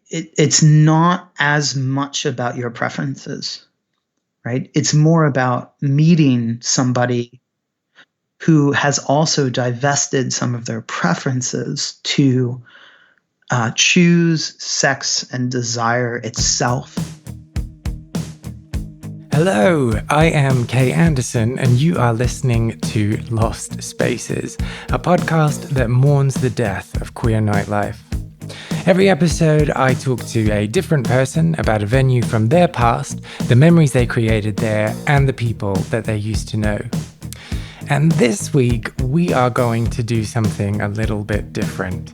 it's not as much about your preferences, right? It's more about meeting somebody who has also divested some of their preferences to choose sex and desire itself. Hello, I am Kay Anderson, and you are listening to Lost Spaces, a podcast that mourns the death of queer nightlife. Every episode, I talk to a different person about a venue from their past, the memories they created there, and the people that they used to know. And this week, we are going to do something a little bit different.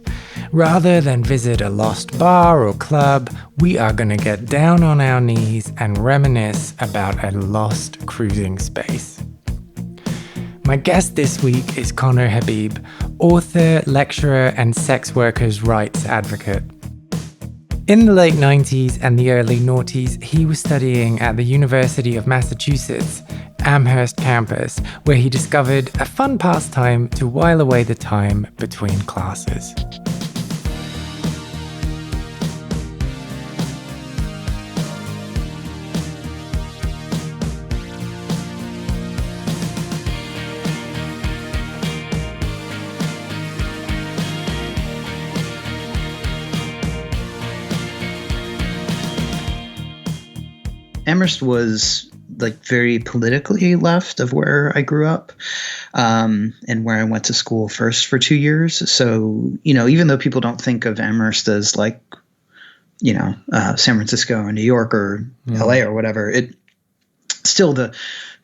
Rather than visit a lost bar or club, we are going to get down on our knees and reminisce about a lost cruising space. My guest this week is Conner Habib, author, lecturer, and sex workers' rights advocate. In the late 90s and the early noughties, he was studying at the University of Massachusetts, Amherst campus, where he discovered a fun pastime to while away the time between classes. Amherst was like very politically left of where I grew up, and where I went to school first for 2 years. So, even though people don't think of Amherst as like, San Francisco or New York or LA or whatever, it still, the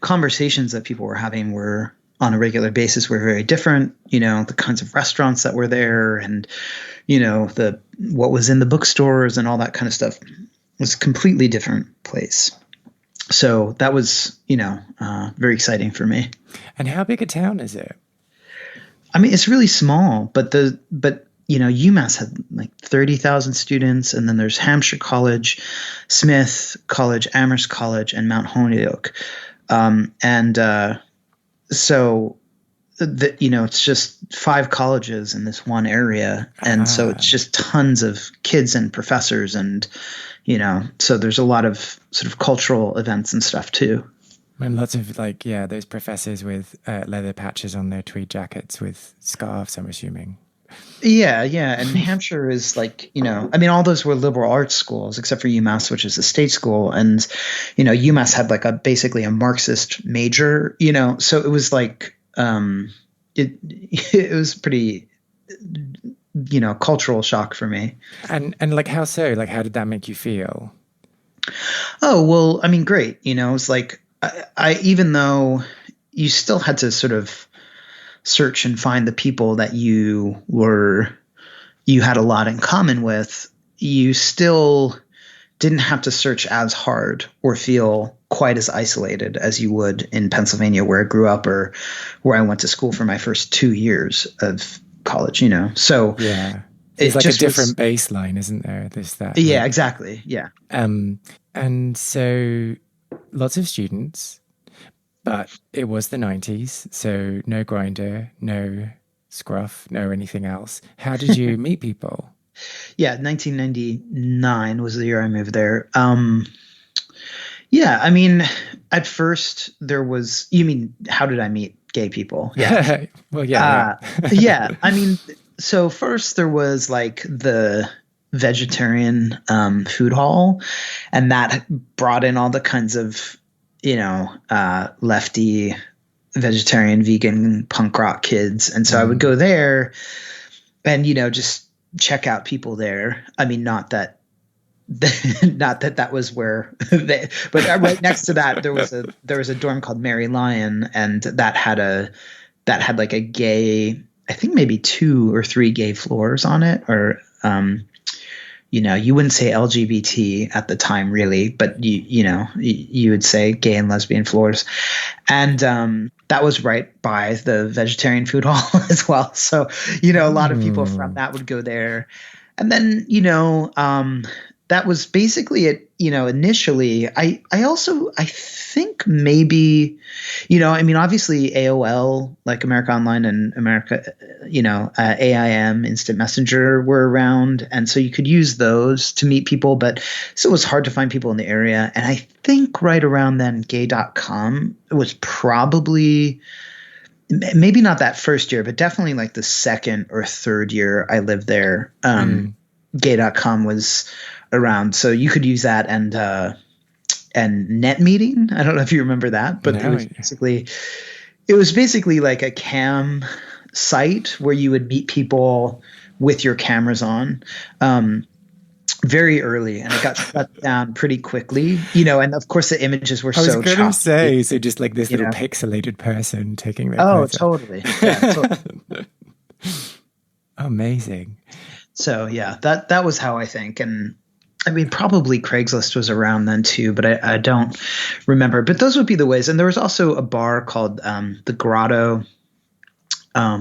conversations that people were having were on a regular basis were very different. The kinds of restaurants that were there and, what was in the bookstores and all that kind of stuff was a completely different place. So that was, very exciting for me. And how big a town is it? I mean, it's really small, but UMass had like 30,000 students, and then there's Hampshire College, Smith College, Amherst College, and Mount Holyoke. So it's just 5 colleges in this one area. And so it's just tons of kids and professors and, so there's a lot of sort of cultural events and stuff too. And lots of those professors with leather patches on their tweed jackets with scarves, I'm assuming. Yeah. And Hampshire is all those were liberal arts schools except for UMass, which is a state school. And, UMass had basically a Marxist major, so it was it was pretty, cultural shock for me. And how so? How did that make you feel? Oh, well, I mean, great. It's I even though you still had to sort of search and find the people that you had a lot in common with, you still didn't have to search as hard or feel quite as isolated as you would in Pennsylvania, where I grew up or where I went to school for my first 2 years of college, So yeah, it's a different baseline, isn't there? There's that. Yeah, exactly. Yeah. And so lots of students, but it was the 90s, so no Grindr, no Scruff, no anything else. How did you meet people? Yeah, 1999 was the year I moved there. Yeah, I mean, at first there was. You mean how did I meet gay people? Yeah. Well, yeah. Yeah. I mean, so first there was the vegetarian food hall, and that brought in all the kinds of lefty vegetarian vegan punk rock kids, and so I would go there and just check out people there. I mean, not that was where but right next to that there was a dorm called Mary Lyon, and that had a gay, I think maybe 2 or 3 gay floors on it, or you wouldn't say LGBT at the time really, but you would say gay and lesbian floors, and that was right by the vegetarian food hall as well. So a lot of people from that would go there, and then that was basically it, initially. I think maybe, I mean, obviously AOL, like America Online and America, AIM, Instant Messenger were around. And so you could use those to meet people, but so it was hard to find people in the area. And I think right around then, gay.com was probably, maybe not that first year, but definitely like the second or third year I lived there. Gay.com was around, so you could use that, and net meeting. I don't know if you remember that, but No. it was basically like a cam site where you would meet people with your cameras on. Very early, and it got shut down pretty quickly, and of course the images were so choppy. I was going to say, so just like this little pixelated person taking their photo. Totally. Yeah, totally. Amazing. So yeah, that was how I think. And I mean, probably Craigslist was around then too, but I don't remember. But those would be the ways. And there was also a bar called the Grotto,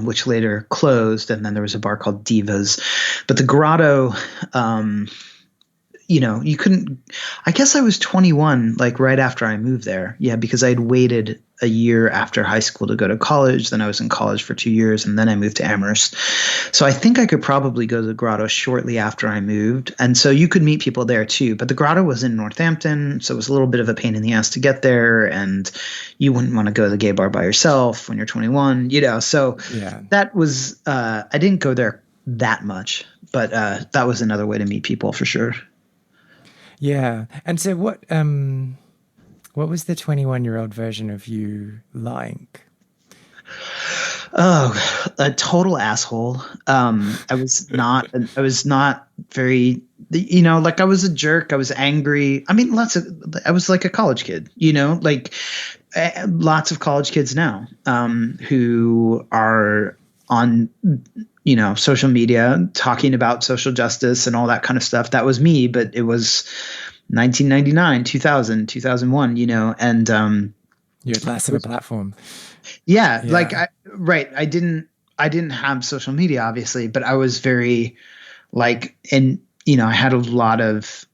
which later closed, and then there was a bar called Divas. But the Grotto, you couldn't. I guess I was 21, like right after I moved there. Yeah, because I had waited a year after high school to go to college. Then I was in college for 2 years, and then I moved to Amherst. So I think I could probably go to the Grotto shortly after I moved. And so you could meet people there too. But the Grotto was in Northampton, so it was a little bit of a pain in the ass to get there. And you wouldn't want to go to the gay bar by yourself when you're 21, So that was I didn't go there that much, but that was another way to meet people for sure. Yeah. And so what was the 21-year-old version of you like? Oh, a total asshole. I was not very, like I was a jerk. I was angry. I mean, I was like a college kid, like lots of college kids now, who are on, social media talking about social justice and all that kind of stuff. That was me, but it was 1999, 2000, 2001, and you had less of a platform. Yeah. Like I didn't have social media obviously, but I was very like, I had a lot of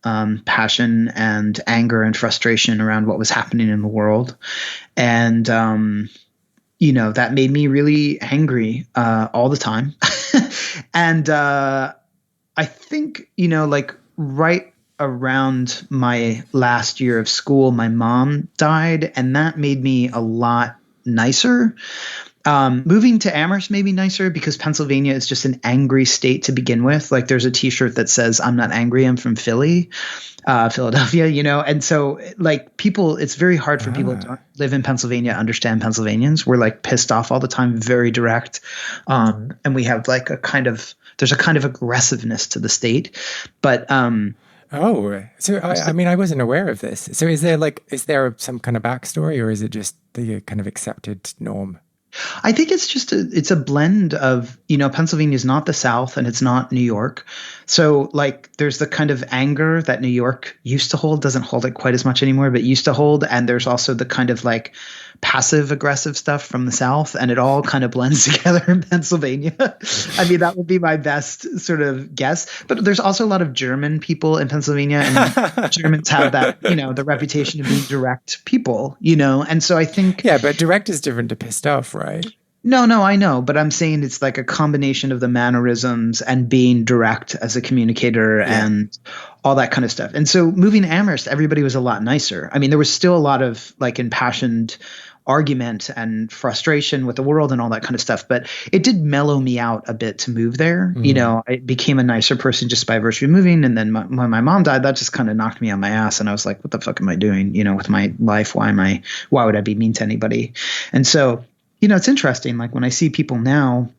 passion and anger and frustration around what was happening in the world. And that made me really angry all the time. And I think, like right around my last year of school, my mom died, and that made me a lot nicer. Moving to Amherst made me nicer because Pennsylvania is just an angry state to begin with. Like there's a t-shirt that says, "I'm not angry, I'm from Philadelphia, and so like people, it's very hard for people who don't live in Pennsylvania understand Pennsylvanians. We're like pissed off all the time, very direct. And we have like there's a kind of aggressiveness to the state, but, so I mean, I wasn't aware of this. So is there some kind of backstory, or is it just the kind of accepted norm? I think it's just it's a blend of, Pennsylvania is not the South and it's not New York. So like there's the kind of anger that New York used to hold, doesn't hold it quite as much anymore, but used to hold. And there's also the kind of like passive aggressive stuff from the South, and it all kind of blends together in Pennsylvania. I mean, that would be my best sort of guess. But there's also a lot of German people in Pennsylvania, and Germans have that, the reputation of being direct people, and so I think. Yeah, but direct is different to pissed off, right? No, I know, but I'm saying it's like a combination of the mannerisms and being direct as a communicator and all that kind of stuff. And so moving to Amherst, everybody was a lot nicer. I mean, there was still a lot of like impassioned argument and frustration with the world and all that kind of stuff, but it did mellow me out a bit to move there. I became a nicer person just by virtue of moving. And then when my mom died, that just kind of knocked me on my ass. And I was like, what the fuck am I doing, with my life? Why would I be mean to anybody? And so, it's interesting. Like when I see people now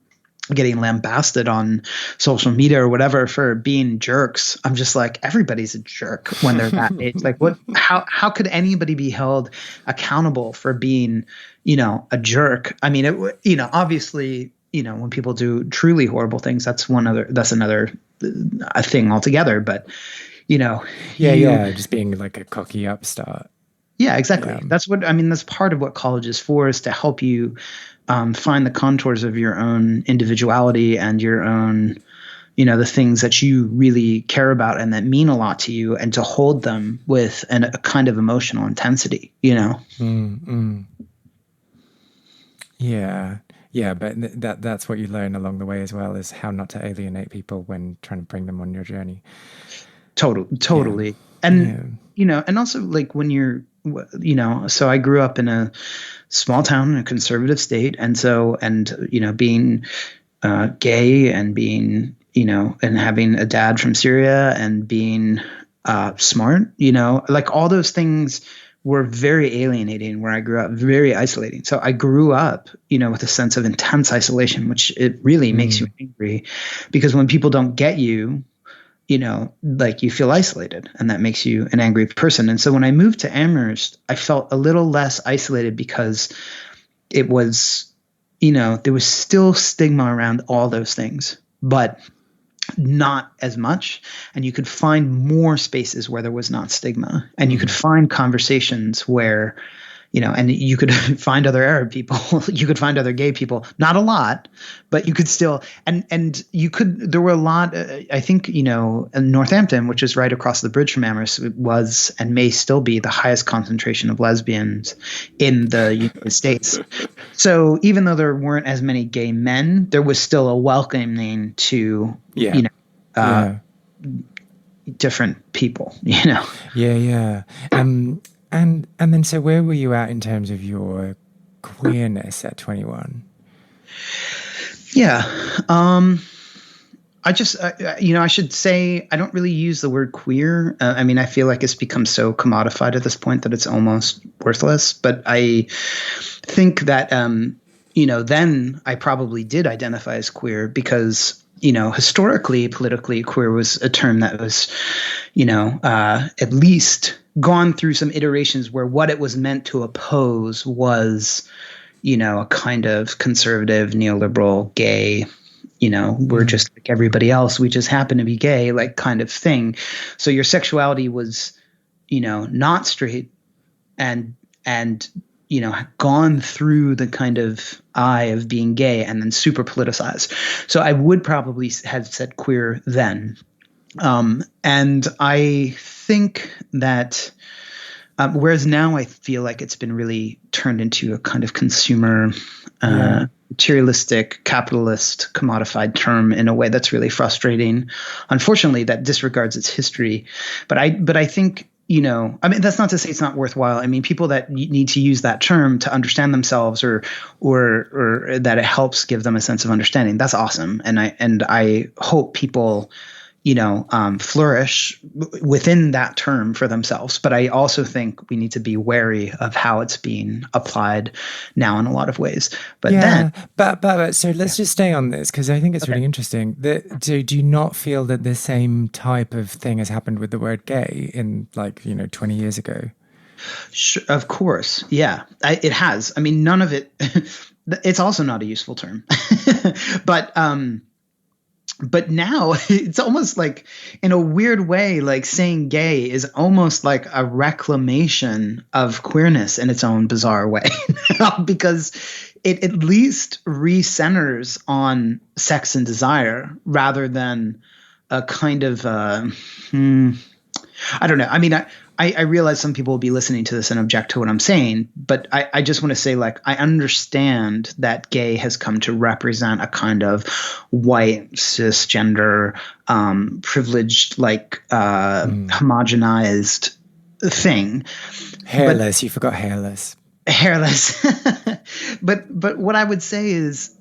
getting lambasted on social media or whatever for being jerks, I'm just like, everybody's a jerk when they're that age. Like how could anybody be held accountable for being, a jerk? I mean, obviously, when people do truly horrible things, that's another a thing altogether. But, just being like a cocky upstart. Yeah, exactly. Yeah. That's part of what college is for, is to help you find the contours of your own individuality and your own, the things that you really care about and that mean a lot to you, and to hold them with a kind of emotional intensity, Yeah. Yeah, but that's what you learn along the way as well, is how not to alienate people when trying to bring them on your journey. Totally. Yeah. And, and also like when you're, so I grew up in a small town in a conservative state. And so, being gay and being, and having a dad from Syria and being smart, like all those things were very alienating where I grew up, very isolating. So I grew up, with a sense of intense isolation, which it really makes you angry, because when people don't get you, like you feel isolated, and that makes you an angry person. And so when I moved to Amherst, I felt a little less isolated, because it was, there was still stigma around all those things, but not as much. And you could find more spaces where there was not stigma, and you could find conversations where, and you could find other Arab people, you could find other gay people, not a lot, but you could still, and you could, there were a lot, I think, in Northampton, which is right across the bridge from Amherst, was and may still be the highest concentration of lesbians in the United States. So even though there weren't as many gay men, there was still a welcoming to, different people, Yeah. And then, so where were you at in terms of your queerness at 21? Yeah. I should say I don't really use the word queer. I feel like it's become so commodified at this point that it's almost worthless. But I think that, then I probably did identify as queer because, historically, politically, queer was a term that was, at least gone through some iterations where what it was meant to oppose was, a kind of conservative, neoliberal, gay, we're just like everybody else. We just happen to be gay, like kind of thing. So your sexuality was, not straight and, gone through the kind of eye of being gay and then super politicized. So I would probably have said queer then. And I think that, whereas now I feel like it's been really turned into a kind of consumer, materialistic, capitalist, commodified term in a way that's really frustrating. Unfortunately, that disregards its history. But I think, that's not to say it's not worthwhile. People that need to use that term to understand themselves or that it helps give them a sense of understanding, that's awesome. And I hope people, flourish within that term for themselves. But I also think we need to be wary of how it's being applied now in a lot of ways. But so let's just stay on this, because I think it's really interesting. Do you not feel that the same type of thing has happened with the word gay in 20 years ago? Sure, of course. Yeah, it has. None of it, it's also not a useful term, but now it's almost like, in a weird way, like saying gay is almost like a reclamation of queerness in its own bizarre way, because it at least recenters on sex and desire rather than a kind of, I don't know. I realize some people will be listening to this and object to what I'm saying, but I just want to say, I understand that gay has come to represent a kind of white, cisgender, privileged, homogenized thing. Hairless. You forgot hairless. Hairless. But what I would say is,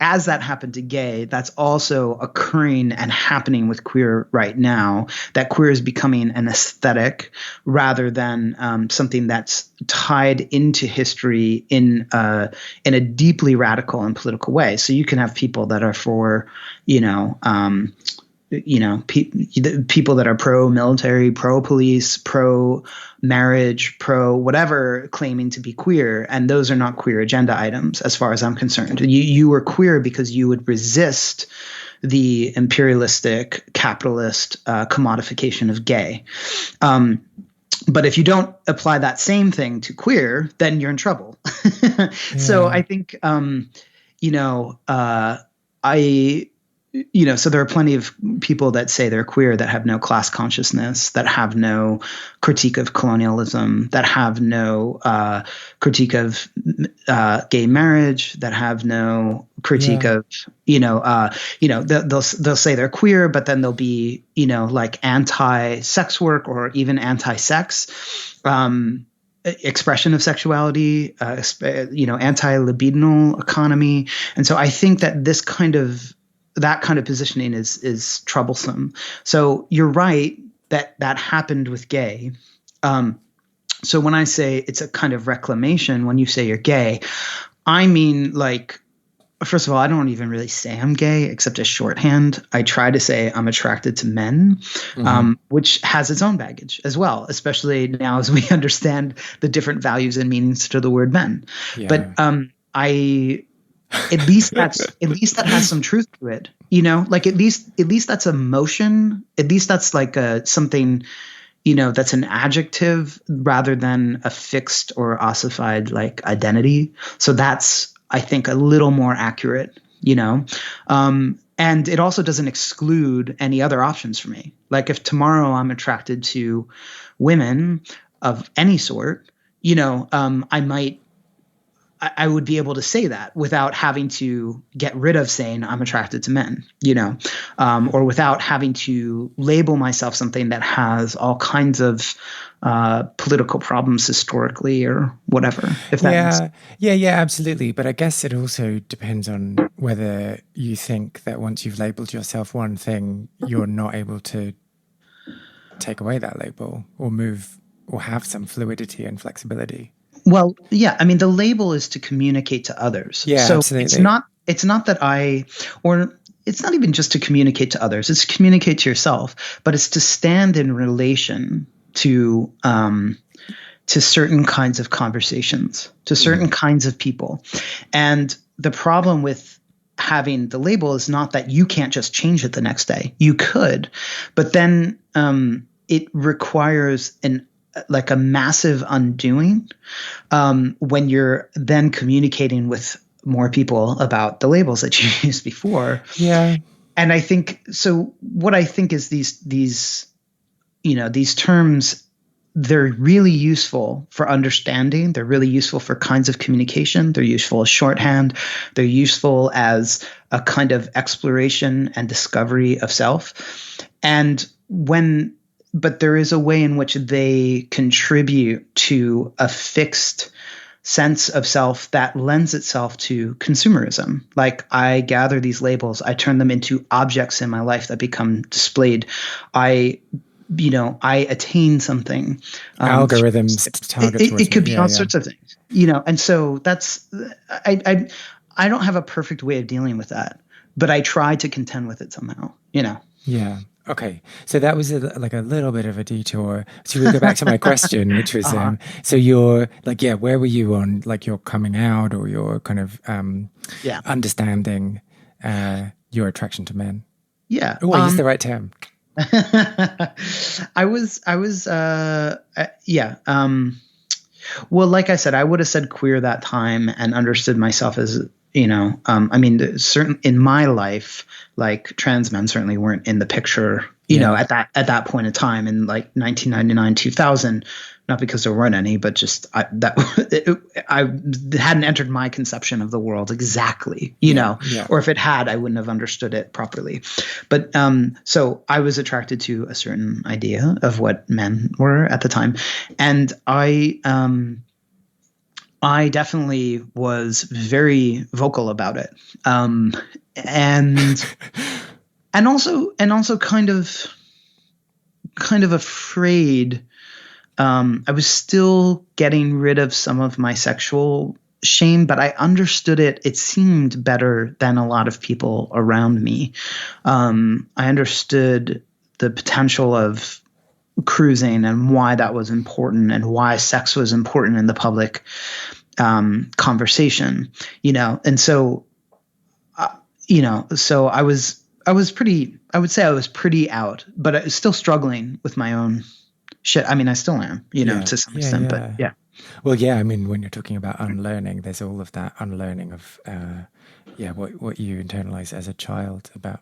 as that happened to gay, that's also occurring and happening with queer right now, that queer is becoming an aesthetic rather than something that's tied into history in a deeply radical and political way. So you can have people that are for, people that are pro-military, pro-police, pro-marriage, pro-whatever, claiming to be queer, and those are not queer agenda items as far as I'm concerned. You were queer because you would resist the imperialistic, capitalist commodification of gay. But if you don't apply that same thing to queer, then you're in trouble. So I think, so there are plenty of people that say they're queer that have no class consciousness, that have no critique of colonialism, that have no critique of gay marriage, that have no critique Yeah. of, they'll say they're queer, but then they'll be, like anti-sex work or even anti-sex. Expression of sexuality, anti-libidinal economy. And so I think that that kind of positioning is troublesome. So you're right that happened with gay. So when I say it's a kind of reclamation, when you say you're gay, I mean, like, first of all, I don't even really say I'm gay except as shorthand. I try to say I'm attracted to men, which has its own baggage as well, especially now as we understand the different values and meanings to the word men. Yeah. But at least that has some truth to it, like at least that's emotion. At least that's like something, that's an adjective rather than a fixed or ossified like identity. So that's, I think, a little more accurate, and it also doesn't exclude any other options for me. Like if tomorrow I'm attracted to women of any sort, I would be able to say that without having to get rid of saying I'm attracted to men, or without having to label myself something that has all kinds of political problems historically or whatever. If that makes sense. Yeah, absolutely. But I guess it also depends on whether you think that once you've labeled yourself one thing, you're not able to take away that label or move or have some fluidity and flexibility. Well, yeah, I mean, the label is to communicate to others. Yeah, so absolutely. it's not that or it's not even just to communicate to others. It's to communicate to yourself, but it's to stand in relation to certain kinds of conversations, to certain kinds of people. And the problem with having the label is not that you can't just change it the next day. You could, but then it requires a massive undoing when you're then communicating with more people about the labels that you used before. Yeah. And I think so. What I think is these terms, they're really useful for understanding. They're really useful for kinds of communication. They're useful as shorthand. They're useful as a kind of exploration and discovery of self. But there is a way in which they contribute to a fixed sense of self that lends itself to consumerism. Like I gather these labels, I turn them into objects in my life that become displayed. I attain something. Algorithms, targets. It could be all sorts of things, and so that's, I don't have a perfect way of dealing with that, but I try to contend with it somehow, Yeah. Okay. So that was a little bit of a detour. So we'll go back to my question, which was, so you're like, where were you on like your coming out or your kind of understanding your attraction to men? Yeah. Oh, I used the right term. Well, like I said, I would have said queer that time and understood myself as, certain in my life, like trans men certainly weren't in the picture, at that point in time in like 1999, 2000, not because there weren't any, but just I hadn't entered my conception of the world exactly, or if it had, I wouldn't have understood it properly. But so I was attracted to a certain idea of what men were at the time. And I definitely was very vocal about it. And also kind of afraid. I was still getting rid of some of my sexual shame, but I understood it. It seemed better than a lot of people around me. I understood the potential of cruising and why that was important and why sex was important in the public conversation, and so, so I was pretty, I would say I was pretty out, but I was still struggling with my own shit. I mean, I still am, to some extent, but yeah. Well, yeah, I mean, when you're talking about unlearning, there's all of that unlearning of, what you internalize as a child about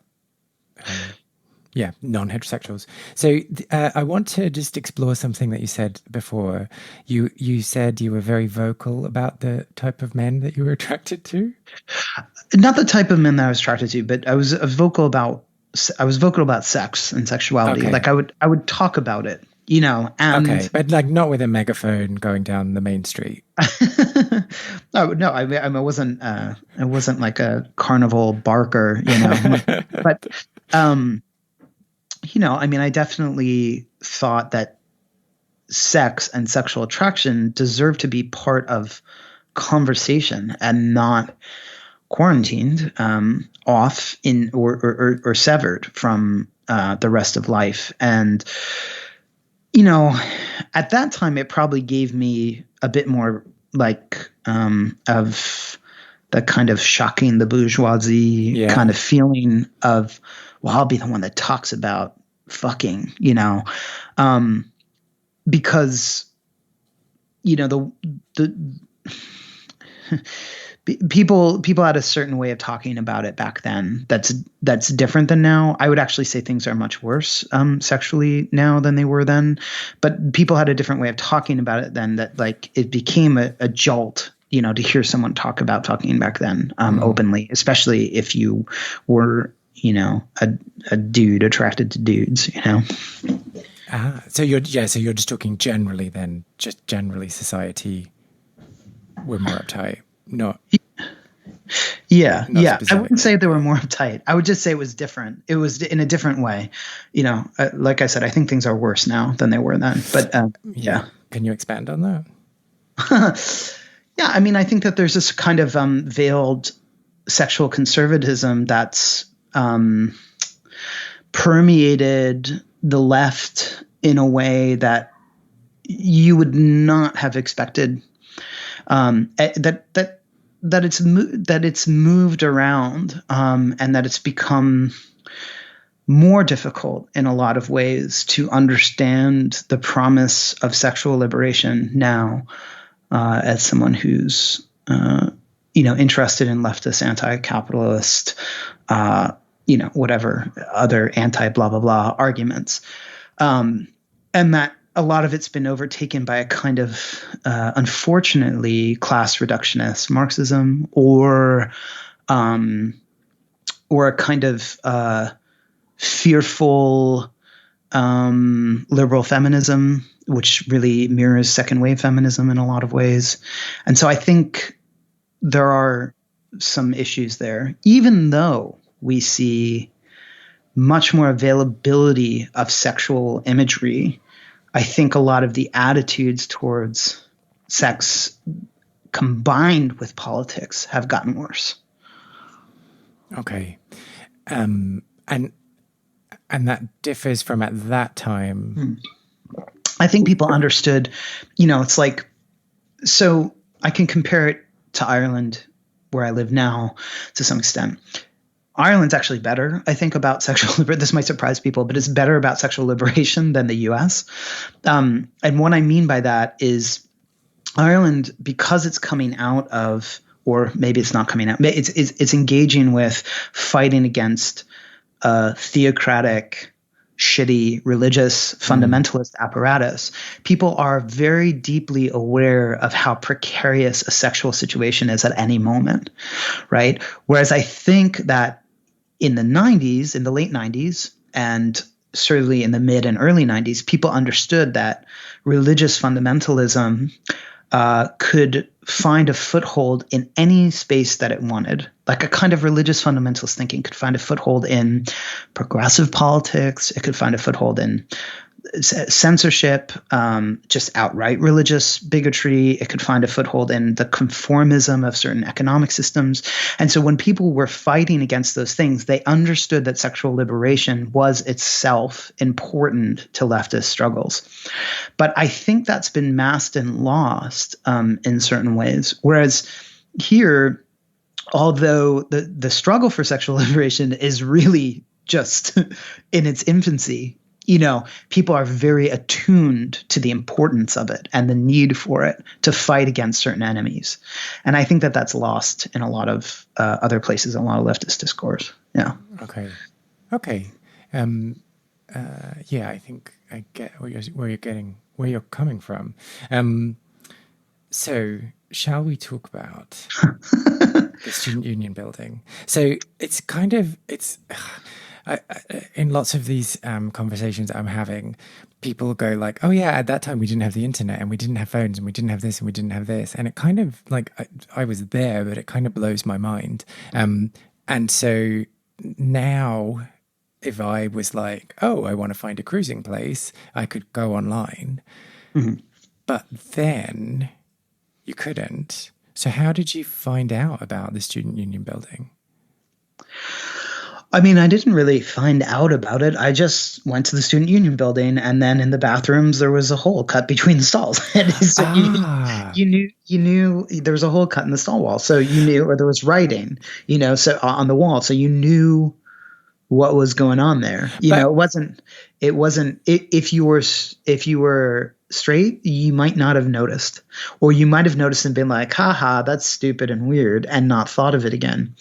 non-heterosexuals. So I want to just explore something that you said before. You said you were very vocal about the type of men that you were attracted to. Not the type of men that I was attracted to, but I was vocal about sex and sexuality. Okay. Like I would talk about it, you know, and okay, but like not with a megaphone going down the main street. Oh no, I wasn't like a carnival barker, you know, but you know, I mean, I definitely thought that sex and sexual attraction deserve to be part of conversation and not quarantined off in or severed from the rest of life. And you know, at that time it probably gave me a bit more like of the kind of shocking the bourgeoisie kind of feeling of, well, I'll be the one that talks about fucking, you know, because you know the people had a certain way of talking about it back then that's different than now. I would actually say things are much worse sexually now than they were then, but people had a different way of talking about it then, that like it became a jolt, you know, to hear someone talk about talking back then openly, especially if you were, you know, a dude attracted to dudes, you know. So you're just talking generally then, just generally society we're more uptight. Yeah. I wouldn't say they were more uptight. I would just say it was different. It was in a different way. You know, like I said, I think things are worse now than they were then. But yeah. Can you expand on that? Yeah, I mean, I think that there's this kind of veiled sexual conservatism that's permeated the left in a way that you would not have expected. That it's moved around, and that it's become more difficult in a lot of ways to understand the promise of sexual liberation now, as someone who's you know, interested in leftist, anti-capitalist, you know, whatever other anti blah blah blah arguments, and that a lot of it's been overtaken by a kind of, unfortunately, class reductionist Marxism, or a kind of fearful liberal feminism, which really mirrors second wave feminism in a lot of ways. And so I think there are some issues there, even though we see much more availability of sexual imagery. I think a lot of the attitudes towards sex combined with politics have gotten worse. Okay. And that differs from at that time. I think people understood, you know, it's like, so I can compare it to Ireland, where I live now, to some extent. Ireland's actually better, I think, about sexual liberation. This might surprise people, but it's better about sexual liberation than the US. And what I mean by that is Ireland, because it's coming out of, or maybe it's not coming out, it's engaging with fighting against a theocratic, shitty, religious, fundamentalist apparatus. People are very deeply aware of how precarious a sexual situation is at any moment, right? Whereas I think that in the 90s, in the late 90s, and certainly in the mid and early 90s, people understood that religious fundamentalism could find a foothold in any space that it wanted. Like a kind of religious fundamentalist thinking could find a foothold in progressive politics. It could find a foothold in censorship, just outright religious bigotry. It could find a foothold in the conformism of certain economic systems. And so when people were fighting against those things, they understood that sexual liberation was itself important to leftist struggles. But I think that's been masked and lost in certain ways. Whereas here, although the struggle for sexual liberation is really just in its infancy, you know, people are very attuned to the importance of it and the need for it to fight against certain enemies. And I think that that's lost in a lot of other places, in a lot of leftist discourse. Yeah. Okay. Okay. Yeah, I think I get where you're coming from. So, shall we talk about the student union building? So it's in lots of these conversations I'm having, people go like, "Oh yeah, at that time we didn't have the internet and we didn't have phones and we didn't have this and we didn't have this," and it kind of like I was there, but it kind of blows my mind. And so now, if I was like, "Oh, I want to find a cruising place," I could go online, but then you couldn't. So how did you find out about the student union building? I mean, I didn't really find out about it. I just went to the student union building, and then in the bathrooms there was a hole cut between the stalls. And so you knew there was a hole cut in the stall wall, so you knew, or there was writing, so on the wall, so you knew what was going on there. It wasn't if you were straight, you might not have noticed, or you might have noticed and been like, haha, that's stupid and weird, and not thought of it again.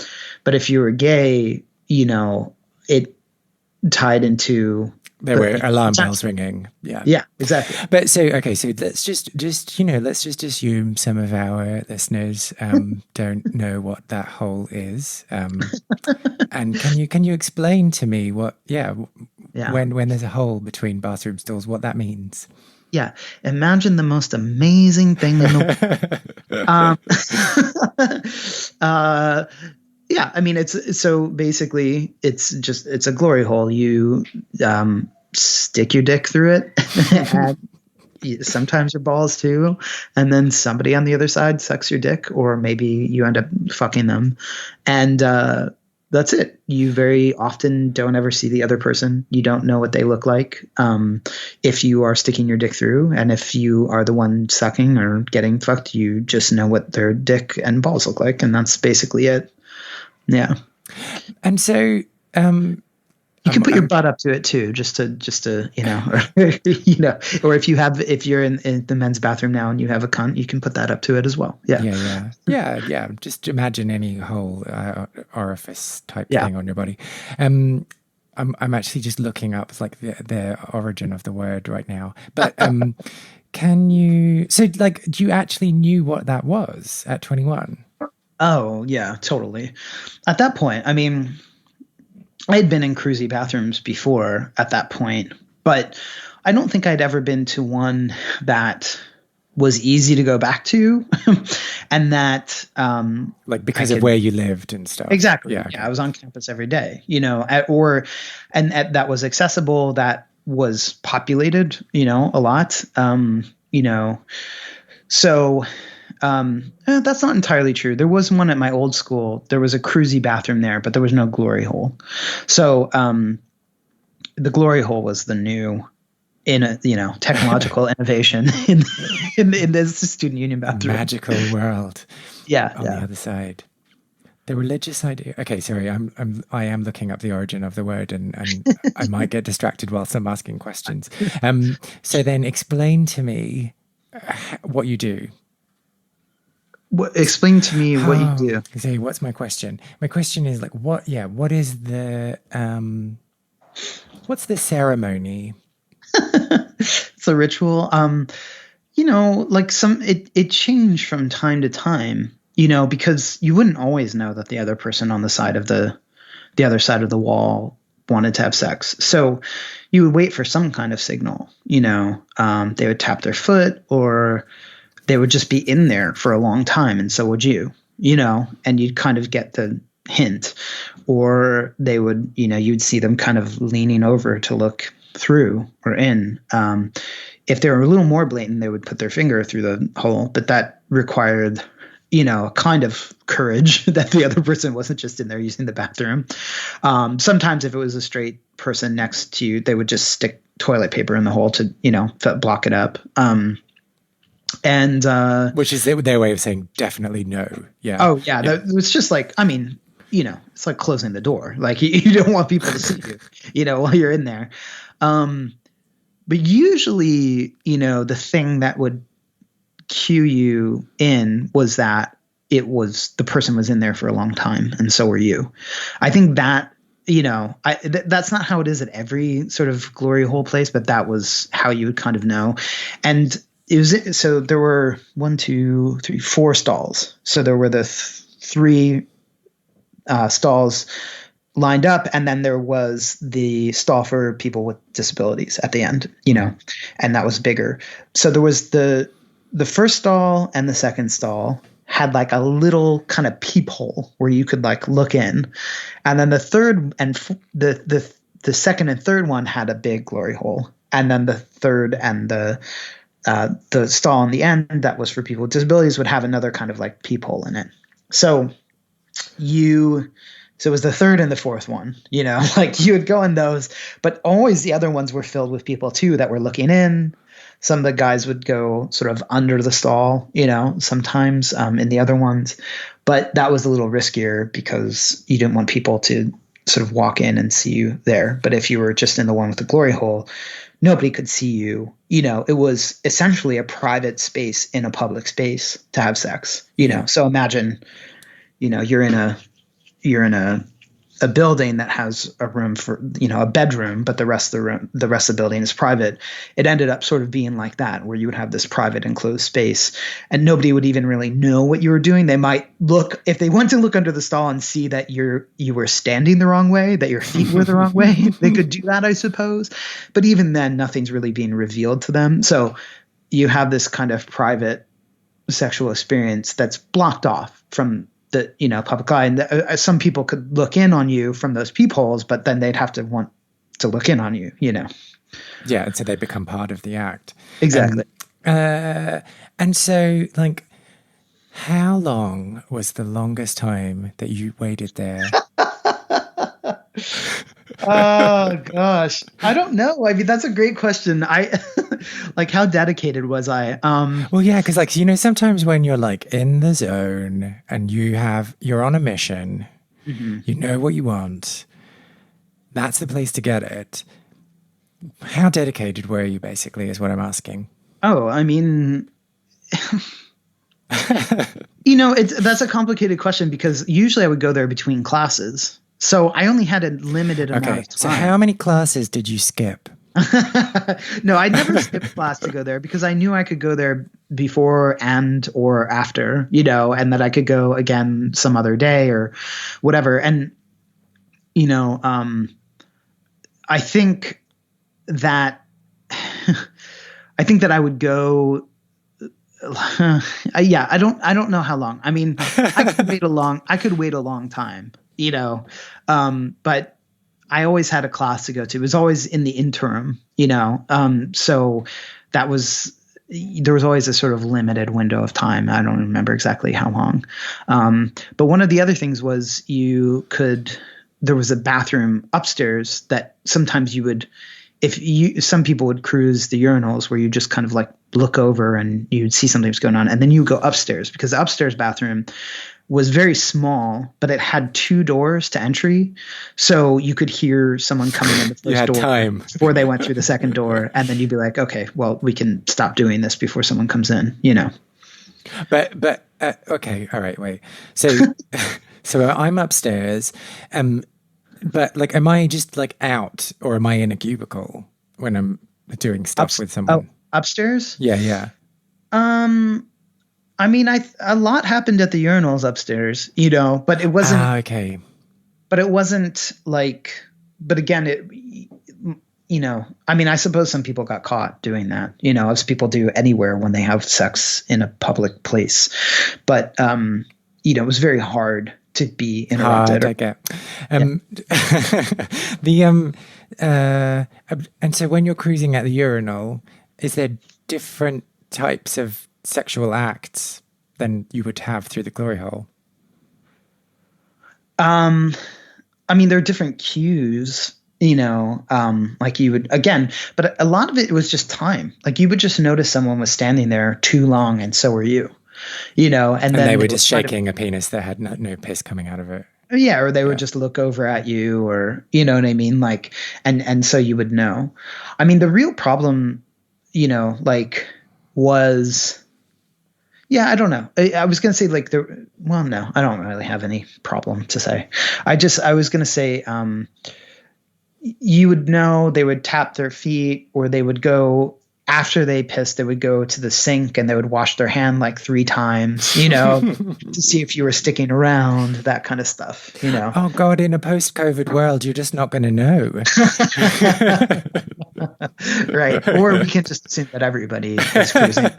But if you were gay, it tied into there were alarm bells ringing. Yeah, exactly. But so let's just let's just assume some of our listeners don't know what that hole is. And can you explain to me what when there's a hole between bathroom stalls, what that means? Yeah, imagine the most amazing thing in the world. Yeah, I mean, it's so basically it's a glory hole. You stick your dick through it, and sometimes your balls too, and then somebody on the other side sucks your dick, or maybe you end up fucking them, and that's it. You very often don't ever see the other person. You don't know what they look like if you are sticking your dick through, and if you are the one sucking or getting fucked, you just know what their dick and balls look like, and that's basically it. Yeah. And so you can put your butt up to it too, just to or if you're in the men's bathroom now and you have a cunt, you can put that up to it as well. Yeah. Just imagine any hole orifice type thing on your body. I'm actually just looking up like the origin of the word right now, but can you? So like, do you actually knew what that was at 21? Oh, yeah, totally. At that point, I mean, I had been in cruisy bathrooms before at that point, but I don't think I'd ever been to one that was easy to go back to and that like because of where you lived and stuff. Exactly. Yeah, I was on campus every day, and that was accessible, that was populated, a lot, so that's not entirely true. There was one at my old school. There was a cruisy bathroom there, but there was no glory hole. So the glory hole was the new technological innovation in this student union bathroom. Magical world. Yeah. On the other side. The religious idea. Okay, sorry. I am looking up the origin of the word, and I might get distracted whilst I'm asking questions. So then explain to me what you do. Explain to me what you do. So what's my question? My question is like, what is the what's the ceremony? It's a ritual. Like it changed from time to time, because you wouldn't always know that the other person on the other side of the wall wanted to have sex. So you would wait for some kind of signal, they would tap their foot, or they would just be in there for a long time, and so would you, and you'd kind of get the hint, or they would, you'd see them kind of leaning over to look through or in. If they were a little more blatant, they would put their finger through the hole, but that required, a kind of courage that the other person wasn't just in there using the bathroom. Sometimes if it was a straight person next to you, they would just stick toilet paper in the hole to, block it up. And which is their way of saying definitely no. Yeah. Oh yeah. It's just like, I mean, it's like closing the door. Like you don't want people to see you, while you're in there. But usually, the thing that would cue you in was that the person was in there for a long time, and so were you. I think that that's not how it is at every sort of glory hole place, but that was how you would kind of know. And so there were 4 stalls. So there were the 3 stalls lined up, and then there was the stall for people with disabilities at the end, and that was bigger. So there was the first stall and the second stall had like a little kind of peephole where you could like look in, and then the third and the second and third one had a big glory hole, and then the third and the stall in the end that was for people with disabilities would have another kind of like peephole in it. So it was the third and the fourth one, like you would go in those, but always the other ones were filled with people too that were looking in. Some of the guys would go sort of under the stall, sometimes in the other ones, but that was a little riskier because you didn't want people to sort of walk in and see you there. But if you were just in the one with the glory hole, nobody could see you. It was essentially a private space in a public space to have sex, So imagine, you're in a building that has a room for, a bedroom, but the rest of the building is private. It ended up sort of being like that, where you would have this private enclosed space and nobody would even really know what you were doing. They might look, if they went to look under the stall and see that you were standing the wrong way, that your feet were the wrong way, they could do that, I suppose. But even then, nothing's really being revealed to them. So you have this kind of private sexual experience that's blocked off from the public eye, and some people could look in on you from those peepholes, but then they'd have to want to look in on you. Yeah, and so they become part of the act. Exactly. And so, like, how long was the longest time that you waited there? Oh gosh, I don't know. I mean, that's a great question. I like, how dedicated was I? Well, yeah, because like, sometimes when you're like in the zone and you're on a mission, you know what you want, that's the place to get it. How dedicated were you, basically, is what I'm asking. Oh, I mean, that's a complicated question because usually I would go there between classes. So I only had a limited amount of time. So how many classes did you skip? No, I never skipped class to go there because I knew I could go there before and or after, and that I could go again some other day or whatever. And, I think that I would go. Yeah, I don't know how long. I mean, I could wait a long time, but I always had a class to go to. It was always in the interim, so there was always a sort of limited window of time. I don't remember exactly how long. But one of the other things was there was a bathroom upstairs that sometimes some people would cruise the urinals where you just kind of like look over and you'd see something was going on. And then you go upstairs because the upstairs bathroom was very small, but it had 2 doors to entry. So you could hear someone coming in the first door time before they went through the second door. And then you'd be like, okay, well, we can stop doing this before someone comes in, But okay. All right. Wait. So, so I'm upstairs. But like, am I just like out or am I in a cubicle when I'm doing stuff with someone? Oh, upstairs? Yeah. Yeah. I mean, a lot happened at the urinals upstairs, but it wasn't okay. But it wasn't like. But again, I mean, I suppose some people got caught doing that, as people do anywhere when they have sex in a public place. But it was very hard to be interrupted. I get. And so when you're cruising at the urinal, is there different types of sexual acts than you would have through the glory hole? I mean, there are different cues, like you would again, but a lot of it was just time. Like you would just notice someone was standing there too long, and so were you, and then they were just shaking a penis that had no piss coming out of it. Yeah, or they would just look over at you, or you know what I mean, like, and so you would know. I mean, the real problem, was Yeah, I don't know. I was going to say like well, no, I don't really have any problem to say. I was going to say, you would know they would tap their feet, or they would go after they pissed, they would go to the sink and they would wash their hand like 3 times, to see if you were sticking around, that kind of stuff. Oh God, in a post-COVID world, you're just not going to know. Right. Or we can just assume that everybody is cruising.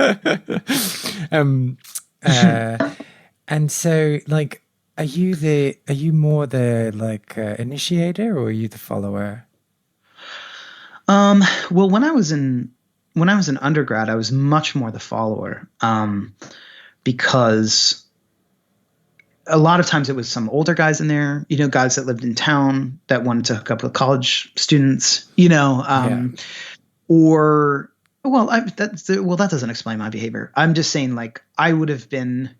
And so like, are you more the like initiator, or are you the follower? Well, when I was in undergrad, I was much more the follower, because a lot of times it was some older guys in there, guys that lived in town that wanted to hook up with college students, or that doesn't explain my behavior. I'm just saying, like, I would have been,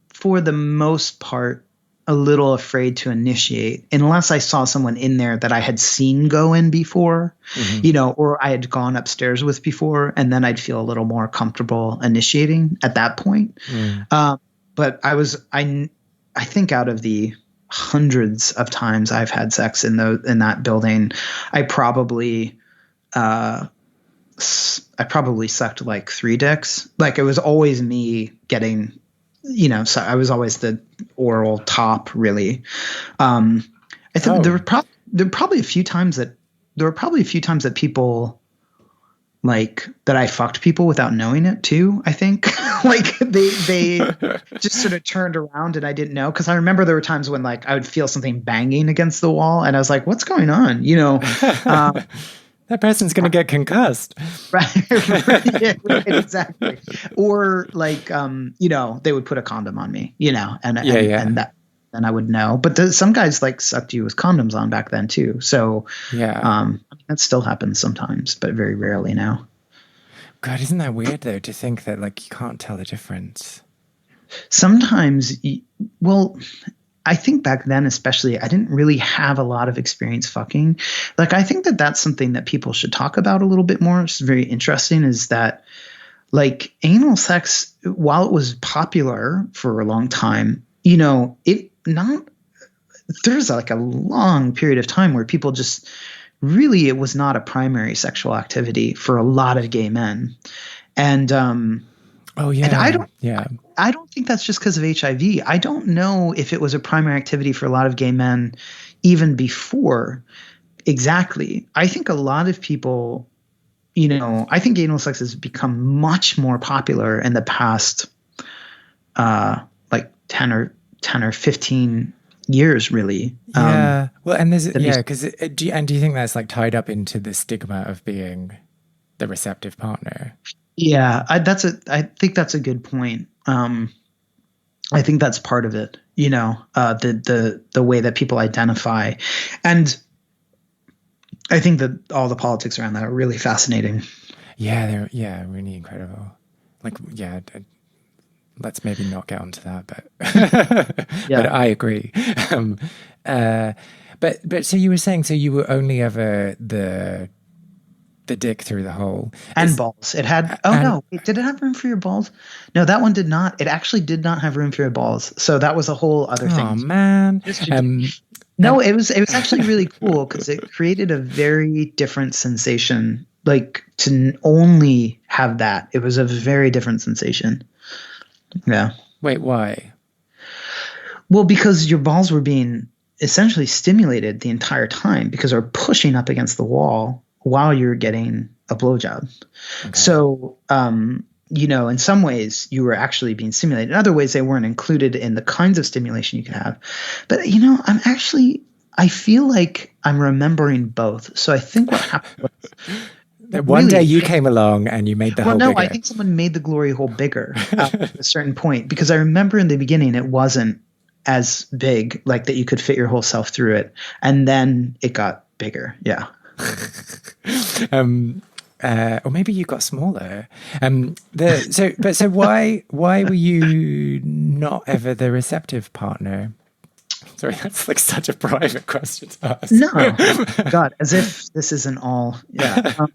for the most part, a little afraid to initiate unless I saw someone in there that I had seen go in before, or I had gone upstairs with before, and then I'd feel a little more comfortable initiating at that point. But I think out of the hundreds of times I've had sex in that building, I probably sucked like 3 dicks. Like, it was always me getting, so I was always the oral top, really. I think there were probably a few times that people, like, that I fucked people without knowing it too. I think like they just sort of turned around and I didn't know, because I remember there were times when, like, I would feel something banging against the wall and I was like, what's going on? That person's going to get concussed. Right, right, exactly. Or like, they would put a condom on me, and that, then I would know. But some guys like sucked you with condoms on back then too. So that still happens sometimes, but very rarely now. God, isn't that weird though, to think that, like, you can't tell the difference? Sometimes, I think back then, especially, I didn't really have a lot of experience fucking. Like, I think that that's something that people should talk about a little bit more. It's very interesting, is that, like, anal sex, while it was popular for a long time, there's like a long period of time where people just really, it was not a primary sexual activity for a lot of gay men. And, and I don't think that's just because of HIV. I don't know if it was a primary activity for a lot of gay men even before. Exactly. I think a lot of people, I think anal sex has become much more popular in the past, like 10 or 15 years, really. Yeah. Well, and do you think that's like tied up into the stigma of being the receptive partner? Yeah, I think that's a good point. I think that's part of it, the way that people identify. And I think that all the politics around that are really fascinating. Yeah, they're really incredible. Like, let's maybe not get onto that, but but I agree. But so you were saying, so you were only ever the dick through the hole and balls. It had. Did it have room for your balls? No, that one did not. It actually did not have room for your balls. So that was a whole other thing. Oh man. No, it was actually really cool because it created a very different sensation. Like, to only have that, it was a very different sensation. Yeah. Wait, why? Well, because your balls were being essentially stimulated the entire time because they're pushing up against the wall while you're getting a blowjob. Okay. So, in some ways you were actually being stimulated. In other ways, they weren't included in the kinds of stimulation you could have. But, I feel like I'm remembering both. So I think what happened was, one day you came along and you made the hole bigger. I think someone made the glory hole bigger at a certain point, because I remember in the beginning it wasn't as big, like that you could fit your whole self through it. And then it got bigger. Yeah. Or maybe you got smaller. So why were you not ever the receptive partner? Sorry, that's like such a private question to ask. No, God, as if this isn't all. Yeah,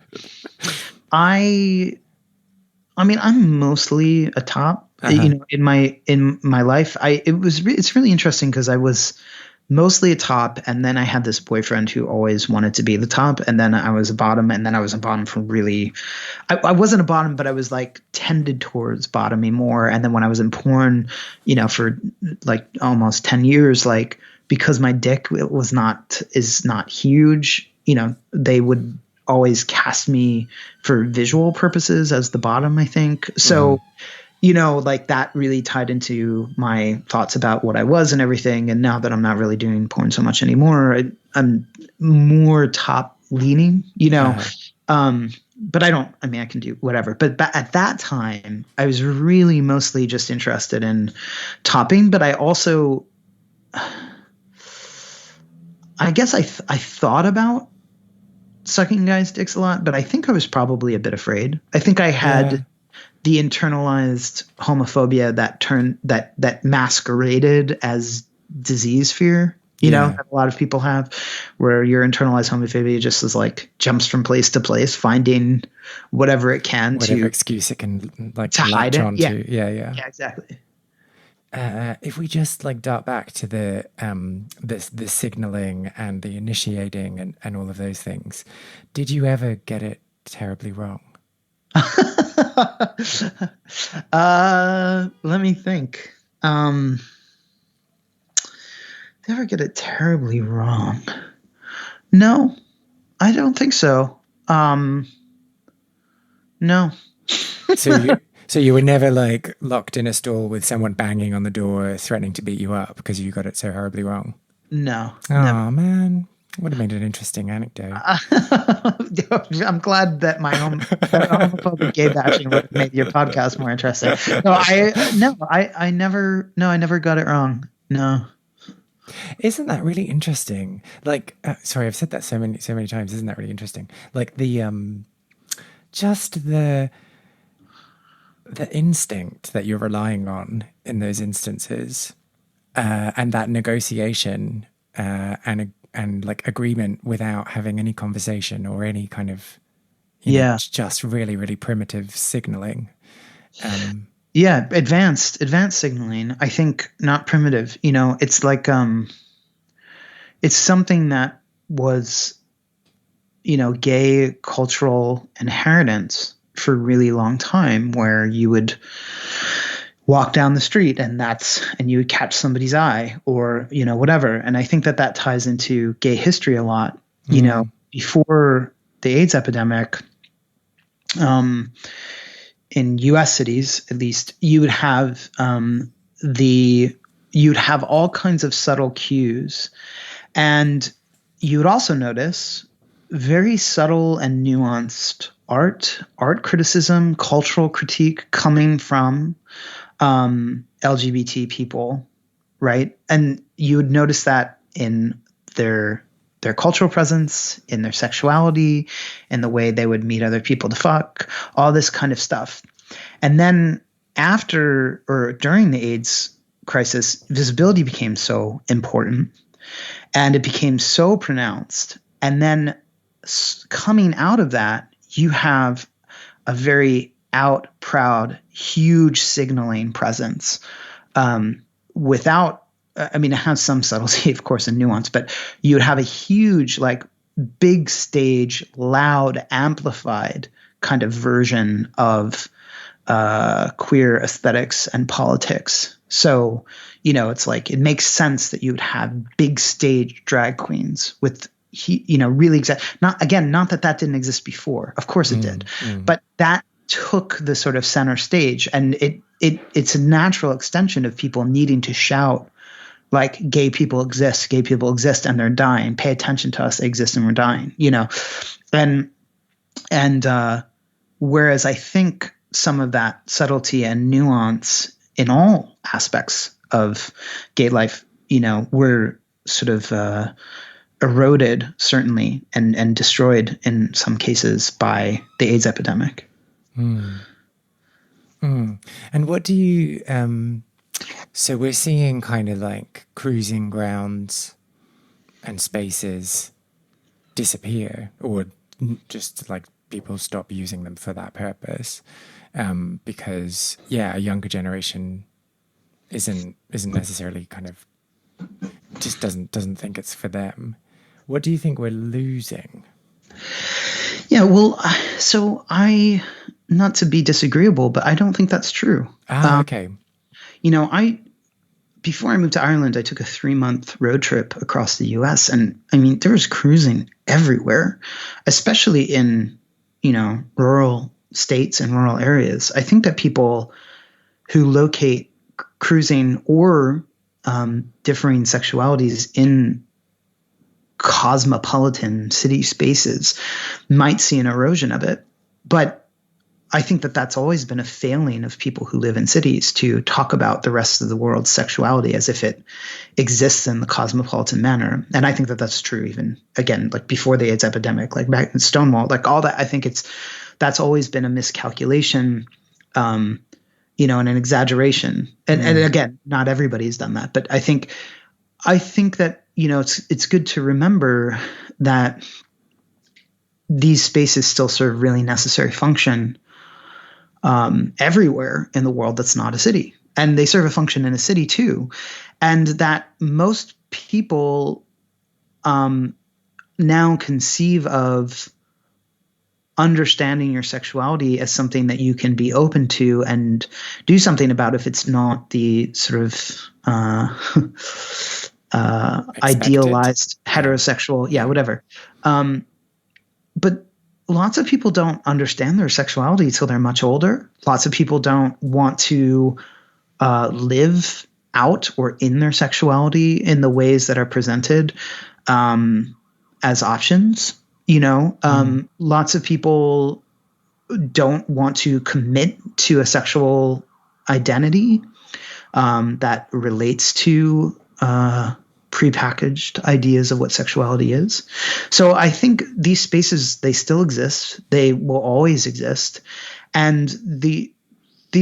I mean, I'm mostly a top. Uh-huh. In my life, it's really interesting because I was mostly a top, and then I had this boyfriend who always wanted to be the top, and then I was a bottom, and then I was a bottom for really. I wasn't a bottom, but I was like tended towards bottoming more. And then when I was in porn, for like almost 10 years, like because my dick is not huge, they would always cast me for visual purposes as the bottom, I think. So, like that really tied into my thoughts about what I was and everything. And now that I'm not really doing porn so much anymore, I'm more top leaning, but I mean, I can do whatever. But at that time, I was really mostly just interested in topping. But I also, I guess I thought about sucking guys' dicks a lot, but I think I was probably a bit afraid. I think I had the internalized homophobia that masqueraded as disease fear. That a lot of people have, where your internalized homophobia just is like jumps from place to place, finding whatever it can whatever excuse it can like to hide latch it. onto. Yeah, exactly. If we just like dart back to the signaling and the initiating and all of those things, did you ever get it terribly wrong? Let me think. Did I ever get it terribly wrong? No, I don't think so. No. So you were never like locked in a stall with someone banging on the door threatening to beat you up because you got it so horribly wrong? No. Oh, man. Would have made an interesting anecdote. I'm glad that my homophobic gay bashing would have made your podcast more interesting. I never got it wrong. No. Isn't that really interesting? Like, sorry, I've said that so many times. Isn't that really interesting? Like just the instinct that you're relying on in those instances, and that negotiation, and like agreement without having any conversation or any kind of, just really, really primitive signaling. Advanced signaling. I think not primitive. It's like it's something that was, gay cultural inheritance for a really long time, where you would walk down the street and you would catch somebody's eye or, whatever. And I think that ties into gay history a lot. Before the AIDS epidemic, in U.S. cities, at least, you would have all kinds of subtle cues, and you would also notice very subtle and nuanced art criticism, cultural critique coming from LGBT people, right? And you would notice that in their cultural presence, in their sexuality, in the way they would meet other people to fuck, all this kind of stuff. And then after or during the AIDS crisis, visibility became so important and it became so pronounced. And then coming out of that, you have a very out, proud, huge signaling presence, without, it has some subtlety, of course, and nuance, but you would have a huge, like, big stage, loud, amplified kind of version of queer aesthetics and politics. So, it's like, it makes sense that you would have big stage drag queens with, really not that didn't exist before. Of course it did. But that took the sort of center stage, and it's a natural extension of people needing to shout, like, gay people exist and they're dying. Pay attention to us, they exist and we're dying, and whereas I think some of that subtlety and nuance in all aspects of gay life, were sort of eroded, certainly, and destroyed in some cases by the AIDS epidemic. And what do you so we're seeing kind of like cruising grounds and spaces disappear, or just like people stop using them for that purpose, because a younger generation isn't necessarily kind of just doesn't think it's for them. What do you think we're losing? Yeah, well, so not to be disagreeable, but I don't think that's true. Okay. Before I moved to Ireland, I took a 3-month road trip across the US. And I mean, there was cruising everywhere, especially in, rural states and rural areas. I think that people who locate cruising or differing sexualities in cosmopolitan city spaces might see an erosion of it. But I think that that's always been a failing of people who live in cities to talk about the rest of the world's sexuality as if it exists in the cosmopolitan manner. And I think that that's true even, again, like before the AIDS epidemic, like back in Stonewall, like all that. I think that's always been a miscalculation, and an exaggeration. And again, not everybody's done that. But I think that, it's good to remember that these spaces still serve really necessary function everywhere in the world that's not a city. And they serve a function in a city too. And that most people now conceive of understanding your sexuality as something that you can be open to and do something about if it's not the sort of idealized heterosexual, whatever. But lots of people don't understand their sexuality until they're much older. Lots of people don't want to live out or in their sexuality in the ways that are presented as options. Lots of people don't want to commit to a sexual identity that relates to prepackaged ideas of what sexuality is. So I think these spaces, they still exist. They will always exist. And the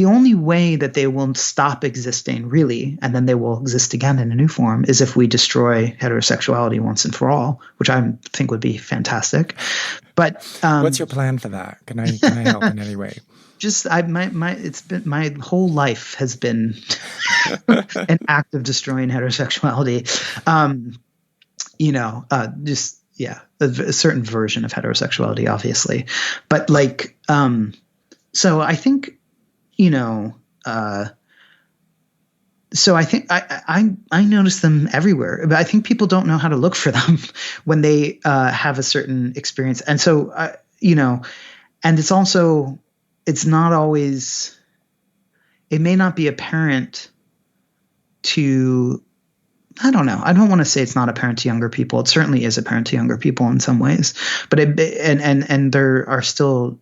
only way that they will stop existing, really, and then they will exist again in a new form, is if we destroy heterosexuality once and for all, which I think would be fantastic. But what's your plan for that? Can I help in any way? Just it's been my whole life has been an act of destroying heterosexuality. A certain version of heterosexuality, obviously, but so I think, so I think I notice them everywhere, but I think people don't know how to look for them when they have a certain experience, and so and it's also. It's not always, it may not be apparent to, I don't know. I don't want to say it's not apparent to younger people. It certainly is apparent to younger people in some ways, but and there are still,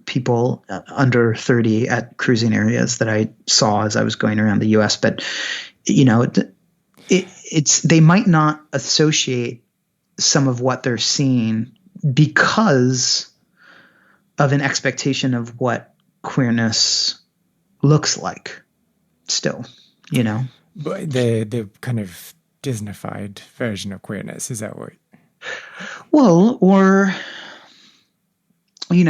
people under 30 at cruising areas that I saw as I was going around the US, but they might not associate some of what they're seeing because of an expectation of what queerness looks like still, But the kind of Disneyfied version of queerness, is that what? Well, or, we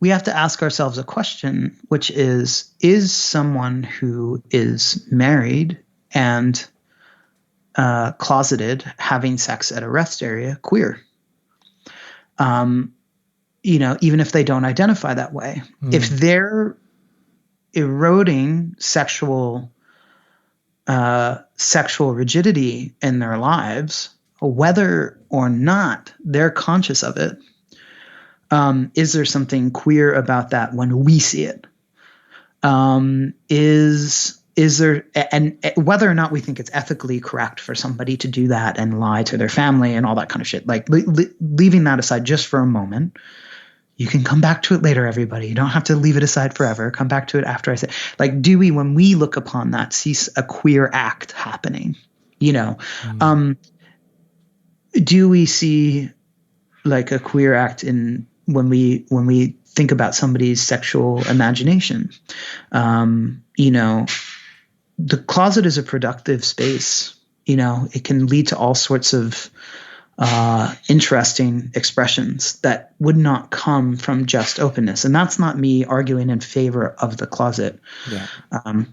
have to ask ourselves a question, which is someone who is married and closeted having sex at a rest area queer? Even if they don't identify that way, if they're eroding sexual rigidity in their lives, whether or not they're conscious of it, is there something queer about that when we see it? Is there, and whether or not we think it's ethically correct for somebody to do that and lie to their family and all that kind of shit, leaving that aside just for a moment. You can come back to it later, everybody. You don't have to leave it aside forever. Come back to it after I say, do we, when we look upon that, see a queer act happening? Do we see a queer act when we think about somebody's sexual imagination? The closet is a productive space. It can lead to all sorts of interesting expressions that would not come from just openness. And that's not me arguing in favor of the closet,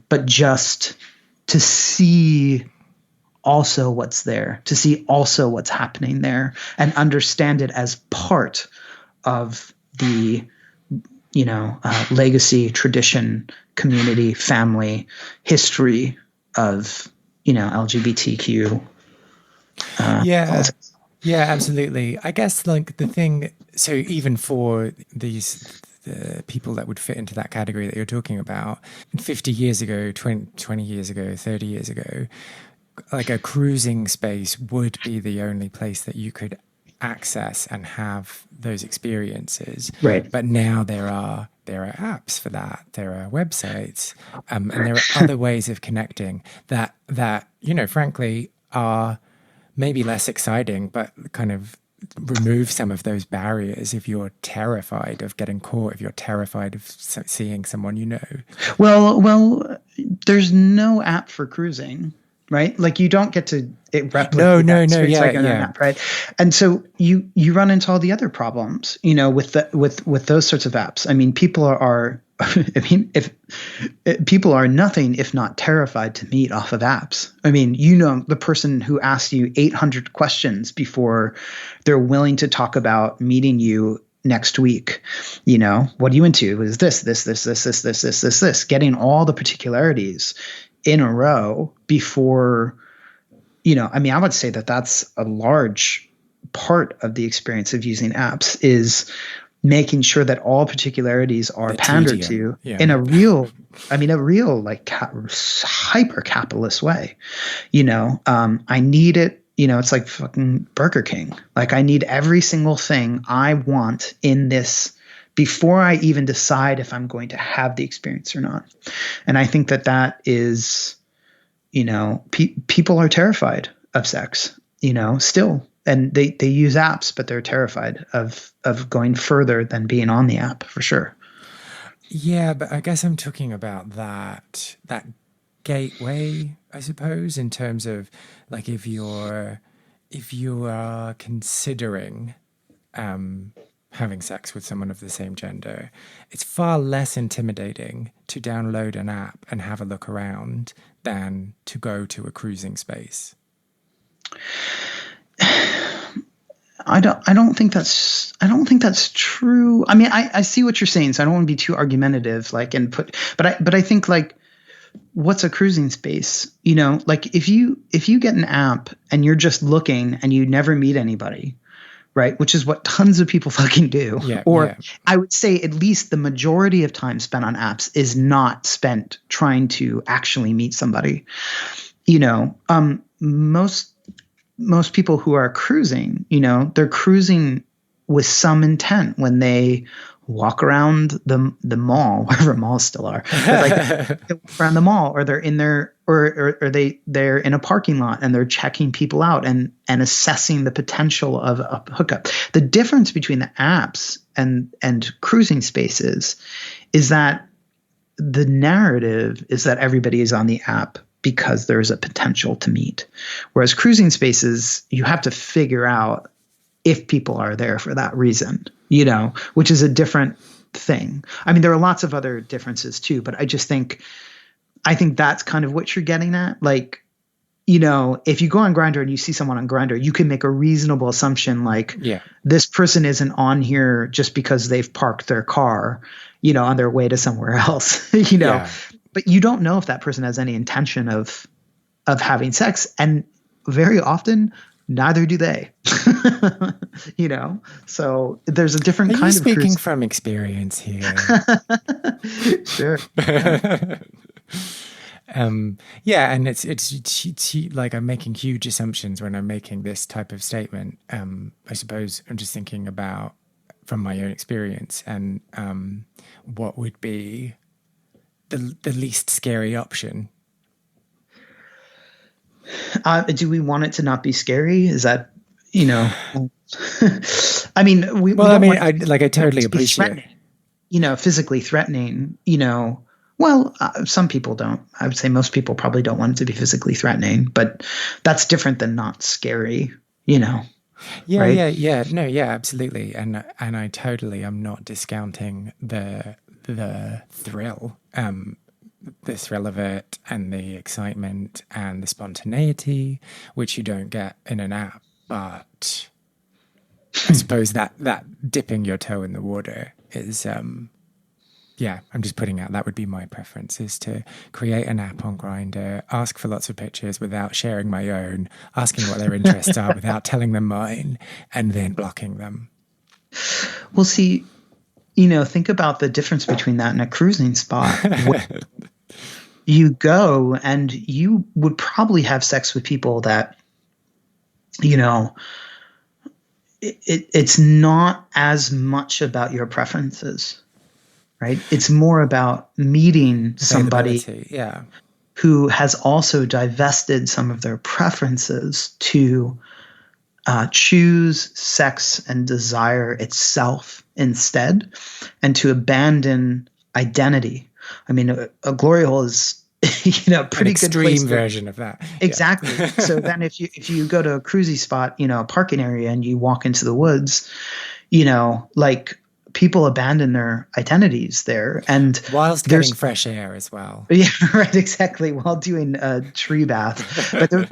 but just to see also what's there, to see also what's happening there, and understand it as part of the legacy, tradition, community, family, history of LGBTQ. Politics. Yeah, absolutely. I guess like the thing. So even for the people that would fit into that category that you're talking about, 50 years ago, 20 years ago, 30 years ago, like a cruising space would be the only place that you could access and have those experiences. Right. But now there are apps for that. There are websites, and there are other ways of connecting that frankly are maybe less exciting, but kind of remove some of those barriers if you're terrified of getting caught, if you're terrified of seeing someone you know. Well, there's no app for cruising. Right? Like you don't get to replicate no, app, right? And so you run into all the other problems, with those sorts of apps. I mean, people are if people are nothing if not terrified to meet off of apps. I mean, the person who asks you 800 questions before they're willing to talk about meeting you next week. What are you into? Is this, getting all the particularities in a row before, I would say that that's a large part of the experience of using apps, is making sure that all particularities are pandered to in a real like hyper capitalist way. I need it. It's like fucking Burger King. Like I need every single thing I want in this before I even decide if I'm going to have the experience or not. And I think that is, people are terrified of sex, still, and they use apps, but they're terrified of going further than being on the app, for sure. Yeah, but I guess I'm talking about that gateway, I suppose, in terms of like if you are considering having sex with someone of the same gender, it's far less intimidating to download an app and have a look around than to go to a cruising space. I don't think that's true. I mean, I see what you're saying, so I don't want to be too argumentative, but I think like, what's a cruising space? Like if you get an app and you're just looking and you never meet anybody, right? Which is what tons of people fucking do. I would say at least the majority of time spent on apps is not spent trying to actually meet somebody. Most people who are cruising, they're cruising with some intent when they walk around the mall, wherever malls still are, around the mall, or they're in there, or they're in a parking lot and they're checking people out and assessing the potential of a hookup. The difference between the apps and cruising spaces is that the narrative is that everybody is on the app because there's a potential to meet. Whereas cruising spaces, you have to figure out if people are there for that reason, which is a different thing. I mean, there are lots of other differences too, but I think that's kind of what you're getting at. Like, if you go on Grindr and you see someone on Grindr, you can make a reasonable assumption like, this person isn't on here just because they've parked their car, on their way to somewhere else, but you don't know if that person has any intention of having sex. And very often, neither do they. So there's a different kind of speaking from experience here. Sure. And it's like I'm making huge assumptions when I'm making this type of statement. I suppose I'm just thinking about from my own experience and what would be the least scary option. Do we want it to not be scary? Is that, I mean, I totally appreciate it. Physically threatening, some people don't. I would say most people probably don't want it to be physically threatening, but that's different than not scary, Yeah, right? yeah, yeah. No, yeah, absolutely. And I totally am not discounting the thrill, the thrill of it and the excitement and the spontaneity, which you don't get in an app. But I suppose that dipping your toe in the water is yeah, I'm just putting out that would be my preference is to create an app on Grindr, ask for lots of pictures without sharing my own, asking what their interests are without telling them mine, and then blocking them. Well, see, think about the difference between that and a cruising spot. You go and you would probably have sex with people that, you know, it's not as much about your preferences, right? It's more about meeting somebody Availability, yeah. who has also divested some of their preferences to choose sex and desire itself instead, and to abandon identity. I mean, a glory hole is a An pretty good place extreme to. version of that. Exactly. Yeah. So then if you go to a cruisy spot, a parking area, and you walk into the woods, like people abandon their identities there, and Whilst getting there's fresh air as well. yeah, right, exactly, while doing a tree bath. But but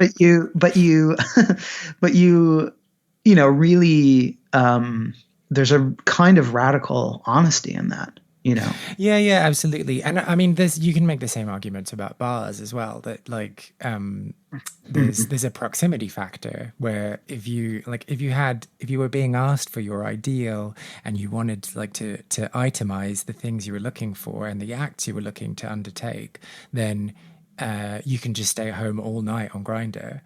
really, there's a kind of radical honesty in that. Yeah, yeah, absolutely. And I mean, you can make the same argument about bars as well. That like, there's a proximity factor where if you were being asked for your ideal and you wanted like to itemize the things you were looking for and the acts you were looking to undertake, then you can just stay at home all night on Grindr,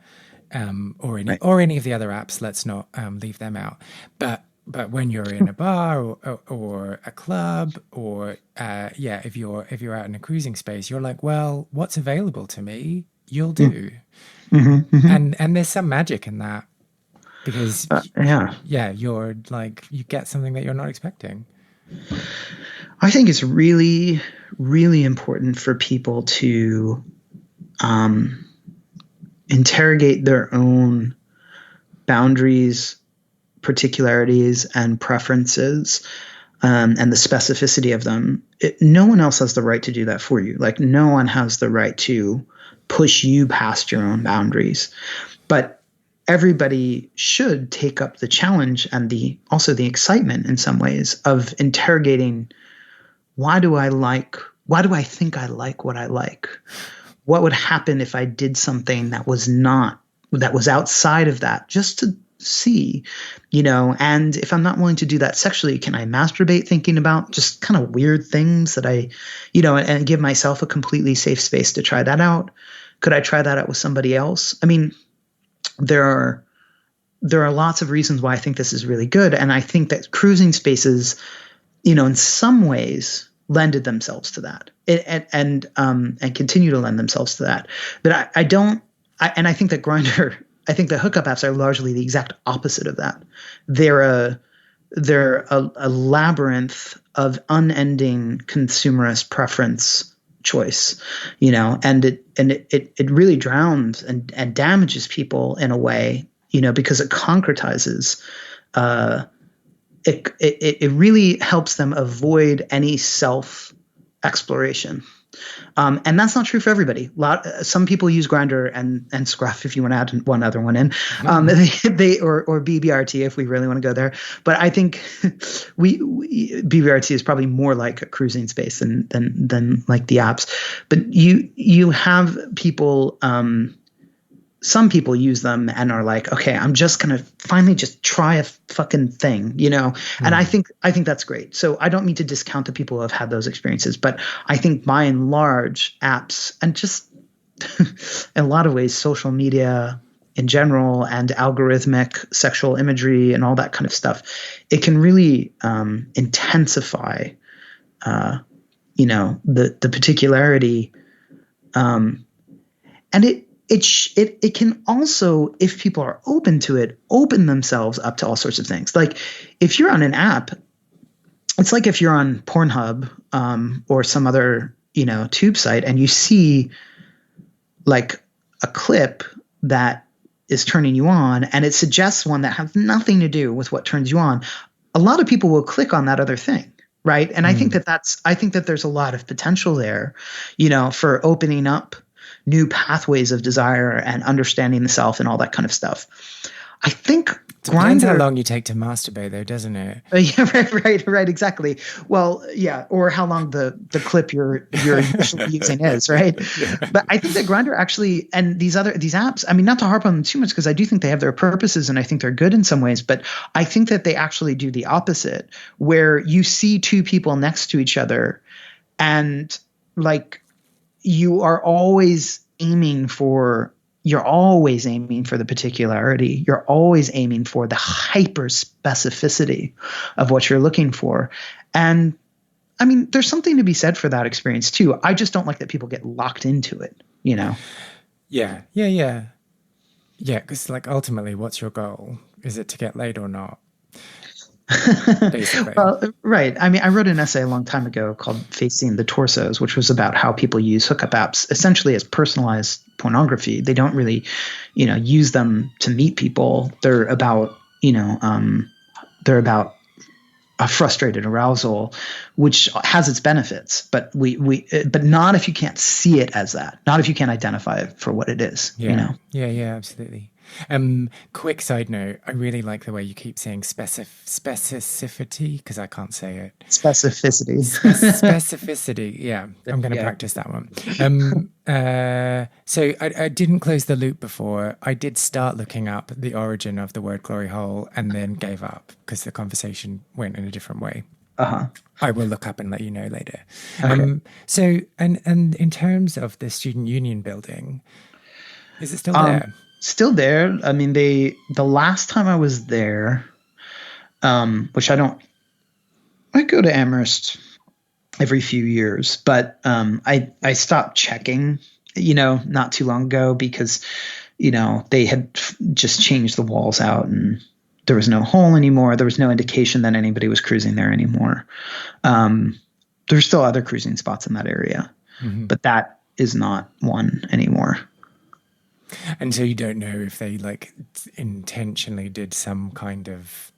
Right. or any of the other apps. Let's not leave them out, but when you're in a bar or a club or yeah, if you're out in a cruising space, you're like, well, what's available to me, you'll do. And there's some magic in that because Yeah. yeah, you're like you get something that you're not expecting. I think it's really, really important for people to interrogate their own boundaries, particularities, and preferences, and the specificity of them. No one else has the right to do that for you. Like, no one has the right to push you past your own boundaries. But everybody should take up the challenge and also the excitement in some ways of interrogating, why do I think I like what I like? What would happen if I did something that was outside of that, just to see, and if I'm not willing to do that sexually, can I masturbate thinking about just kind of weird things that and give myself a completely safe space to try that out? Could I try that out with somebody else? I mean, there are lots of reasons why I think this is really good. And I think that cruising spaces, in some ways lended themselves to that and continue to lend themselves to that. But I think that Grindr, I think the hookup apps are largely the exact opposite of that. They're a labyrinth of unending consumerist preference choice, and it really drowns and damages people in a way, because it concretizes. It really helps them avoid any self exploration. And that's not true for everybody. Some people use Grindr and Scruff, if you want to add one other one in, they or BBRT if we really want to go there. But I think BBRT is probably more like a cruising space than like the apps. But you have people. Some people use them and are like, okay, I'm just going to finally just try a fucking thing, and I think that's great. So I don't mean to discount the people who have had those experiences, but I think by and large apps and just in a lot of ways, social media in general and algorithmic sexual imagery and all that kind of stuff, it can really intensify, the particularity. And it can also, if people are open to it, open themselves up to all sorts of things. Like if you're on an app, it's like if you're on Pornhub or some other, tube site, and you see like a clip that is turning you on, and it suggests one that has nothing to do with what turns you on, a lot of people will click on that other thing. Right. And I think that there's a lot of potential there, for opening up new pathways of desire and understanding the self and all that kind of stuff. I think Depends how long you take to masturbate, though, doesn't it? Yeah, right, exactly. Well, yeah, or how long the clip you're usually using is, right? Yeah. But I think that Grindr actually, and these apps, I mean, not to harp on them too much, because I do think they have their purposes and I think they're good in some ways, but I think that they actually do the opposite, where you see two people next to each other and like you are always aiming for the particularity. You're always aiming for the hyper specificity of what you're looking for. And I mean, there's something to be said for that experience too. I just don't like that people get locked into it, Yeah. Because like ultimately, what's your goal? Is it to get laid or not? Basically. Well, right. I mean, I wrote an essay a long time ago called Facing the Torsos, which was about how people use hookup apps essentially as personalized pornography. They don't really, use them to meet people. They're about, a frustrated arousal, which has its benefits, but but not if you can't see it as that, not if you can't identify it for what it is, Yeah, absolutely. Quick side note, I really like the way you keep saying specificity, because I can't say it. Specificity. Specificity, yeah. I'm going to practice that one. So I didn't close the loop before. I did start looking up the origin of the word glory hole and then gave up because the conversation went in a different way. Uh-huh. I will look up and let you know later. Okay. So, and in terms of the student union building, is it still there? Still there. I mean, the last time I was there, which I go to Amherst every few years, but I stopped checking, not too long ago because, they had just changed the walls out and there was no hole anymore. There was no indication that anybody was cruising there anymore. There's still other cruising spots in that area, but that is not one anymore. And so you don't know if they intentionally did some kind of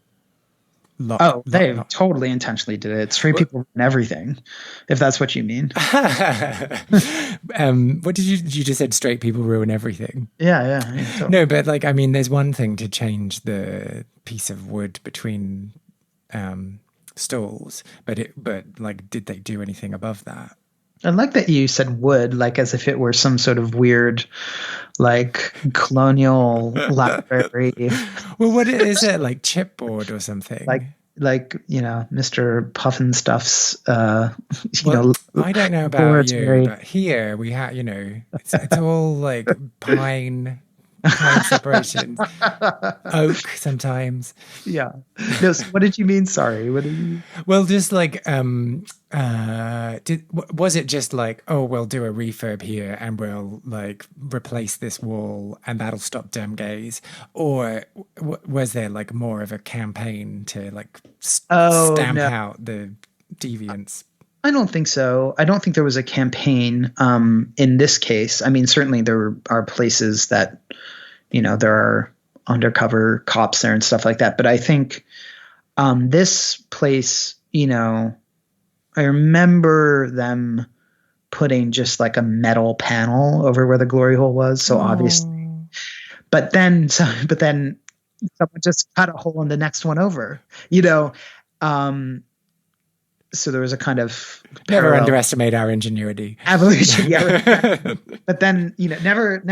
they totally intentionally did it. Straight people ruin everything, if that's what you mean. What did you just said straight people ruin everything? Yeah, totally. No, but there's one thing to change the piece of wood between stalls, but did they do anything above that? I like that you said wood, as if it were some sort of weird, colonial library. Well, what is it, chipboard or something? Mr. Puffinstuff's, I don't know about you, but here we have, it's all pine separation, oak sometimes. Yeah. No, so what did you mean? Sorry. What did you? Well, just was it just we'll do a refurb here and we'll replace this wall and that'll stop dumb gays, or was there more of a campaign to stamp out the deviance? I don't think so. I don't think there was a campaign in this case. I mean, certainly there are places that, there are undercover cops there and stuff like that. But I think this place, I remember them putting just a metal panel over where the glory hole was. So obviously, but then someone just cut a hole in the next one over, so there was a kind of never underestimate our ingenuity. Evolution, yeah. But then, never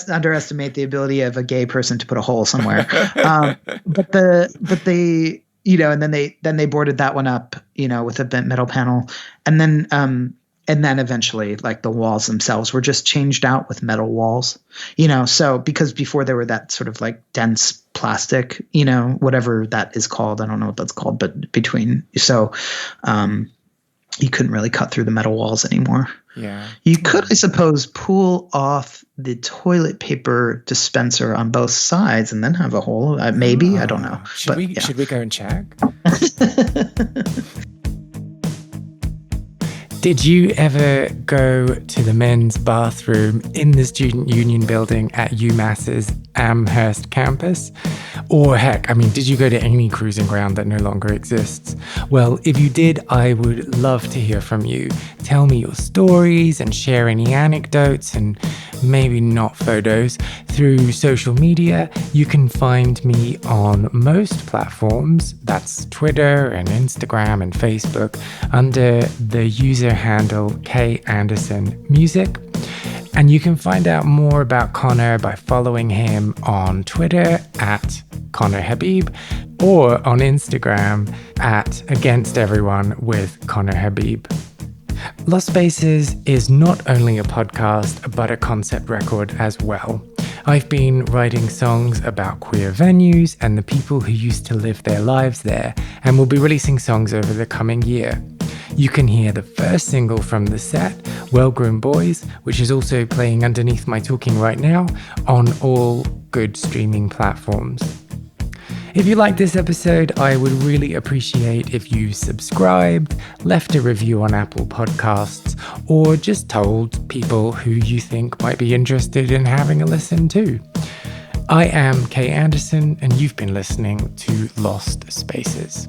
underestimate the ability of a gay person to put a hole somewhere. But they, and then they boarded that one up, with a bent metal panel, and then eventually, the walls themselves were just changed out with metal walls, So because before they were that sort of dense plastic, whatever that is called, I don't know what that's called, but between you couldn't really cut through the metal walls anymore. Yeah, you could, I suppose, pull off the toilet paper dispenser on both sides and then have a hole. Maybe I don't know. Should we go and check? Did you ever go to the men's bathroom in the student union building at UMass's Amherst campus? Or heck, did you go to any cruising ground that no longer exists? Well, if you did, I would love to hear from you. Tell me your stories and share any anecdotes and maybe not photos through social media. You can find me on most platforms, that's Twitter and Instagram and Facebook, under the user handle @KAndersonMusic. And you can find out more about Conner by following him on Twitter @Conner Habib or on Instagram @AgainstEveryoneWithConner Habib. Lost Spaces is not only a podcast, but a concept record as well. I've been writing songs about queer venues and the people who used to live their lives there, and will be releasing songs over the coming year. You can hear the first single from the set, Well Grown Boys, which is also playing underneath my talking right now, on all good streaming platforms. If you liked this episode, I would really appreciate if you subscribed, left a review on Apple Podcasts, or just told people who you think might be interested in having a listen too. I am Kay Anderson, and you've been listening to Lost Spaces.